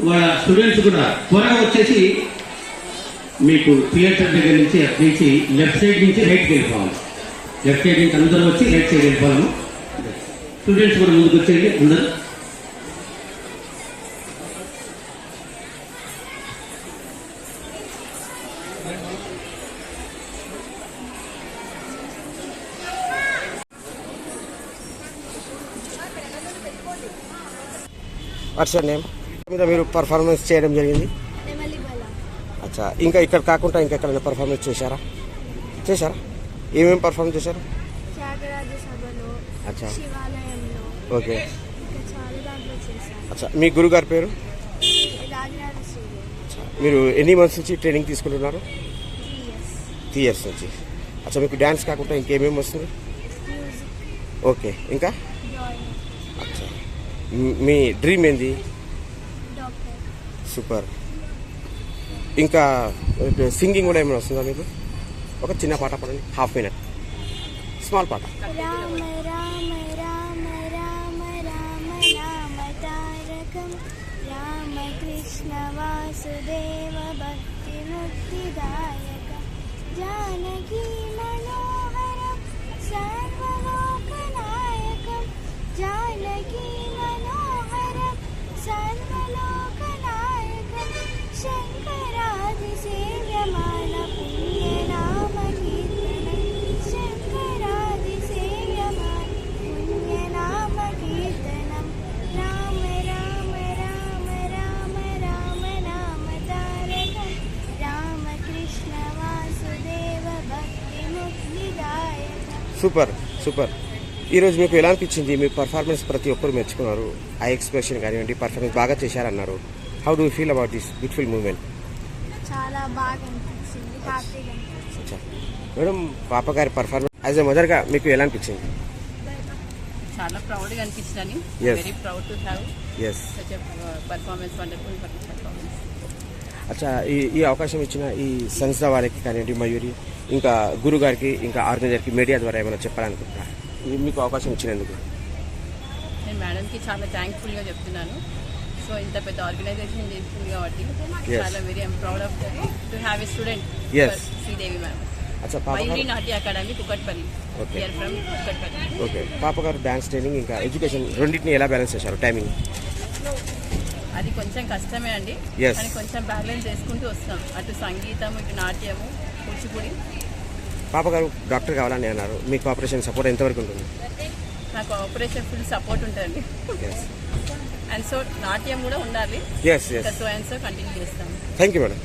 వాళ్ళ స్టూడెంట్స్ కూడా త్వరగా వచ్చేసి మీకు థియేటర్ దగ్గర నుంచి లెఫ్ట్ సైడ్ నుంచి రైట్కి వెళ్ళిపోవాలి. లెఫ్ట్ సైడ్ నుంచి అందరూ వచ్చి రైట్ సైడ్ వెళ్ళిపోవాము. స్టూడెంట్స్ కూడా ముందుకు వచ్చేయండి అందరూ. What's your name? మీద మీరు పర్ఫార్మెన్స్ చేయడం జరిగింది. అచ్చా, ఇంకా ఇక్కడ కాకుండా ఇంకా ఎక్కడైనా పర్ఫార్మెన్స్ చేశారా? ఏమేమి పర్ఫార్మ్ చేశారు? అచ్చా, ఓకే. అచ్చా, మీ గురుగారి పేరు? అచ్చా, మీరు ఎన్ని మంత్స్ నుంచి ట్రైనింగ్ తీసుకుంటున్నారు? 3 years నుంచి. అచ్చా, మీకు డ్యాన్స్ కాకుండా ఇంకేమేమి వస్తుంది? ఓకే, ఇంకా? అచ్చా, మీ డ్రీమ్ ఏంది? సూపర్. ఇంకా సింగింగ్ కూడా ఏమైనా వస్తుందా మీకు? ఒక చిన్న పాట పాడండి, హాఫ్ మినిట్, స్మాల్ పాట. రామ రామ రామ రామ రామ రామ తారకం రామకృష్ణ వాసుదేవ భక్తి ముక్తిదాయకం జానకీ మనోహరం సర్వలోకనాయకం జానకీ మనోహరం సర్వలోకనాయకం శంకరాది సేవ్యమాన పుణ్యనామ కీర్తనం శంకరాది సేవ్యమాన పుణ్యనామ కీర్తనం రామ రామ రామ రామ రామ నామ తారకం రామకృష్ణ వాసుదేవ భక్తి ముక్తిదాయకం. Super super. ఈరోజు మీకు ఎలా అనిపించింది? మీ పర్ఫార్మెన్స్ ప్రతి ఒక్కరు మెచ్చుకున్నారు. ఐ ఎక్స్ప్రెషన్ కానివ్వండి, పర్ఫార్మెన్స్ బాగా చేశారన్నారు. How do feel about this beautiful moment? చాలా బాగా అనిపించింది, హ్యాపీగా అనిపించింది. మేడం, పాప గారి పర్ఫార్మెన్స్ యాజ్ ఎ మదర్గా మీకు ఎలా అనిపించింది? చాలా ప్రౌడ్గా అనిపించిందని. Yes. Very proud to have yes. Such a performance, wonderful performance. అచ్చా, ఈ అవకాశం ఇచ్చిన ఈ సంస్థ వారికి కానివ్వండి, మయూరి, ఇంకా గురు గారికి, ఇంకా ఆర్గనైజర్కి మీడియా ద్వారా ఏమైనా చెప్పాలనుకుంటున్నా? మీకు అవకాశం ఇచ్చినందుకు నేను మేడంకి చాలా థ్యాంక్ఫుల్గా చెప్తున్నాను. సో ఇంత పెద్ద ఆర్గనైజేషన్ చేస్తుంది కాబట్టి చాలా very I'm proud off to have a student Sridevi ma'am. అచ్చా, మయూరి నాట్య academy Kukatpally. Okay. From Kukatpally. Okay, పాప గారు డ్యాన్స్ ట్రైనింగ్ ఇంకా ఎడ్యుకేషన్ రెండింటిని ఎలా బ్యాలెన్స్ చేశారు టైమింగ్? అది కొంచెం కష్టమే అండి, Yes. కానీ కొంచెం బ్యాలెన్స్ చేసుకుంటూ వస్తాం. అటు సంగీతం, ఇటు నాట్యము, కూచిపూడి. పాప గారు డాక్టర్ కావాలని అన్నారు. మీకు ఆపరేషన్ సపోర్ట్ ఎంతవరకు ఉంటుంది? నాకు ఆపరేషన్ ఫుల్ సపోర్ట్ ఉంటుంది. అండ్ సో నాట్యం కూడా ఉండాలి. Yes yes. So and so continue చేస్తాము. Thank you madam.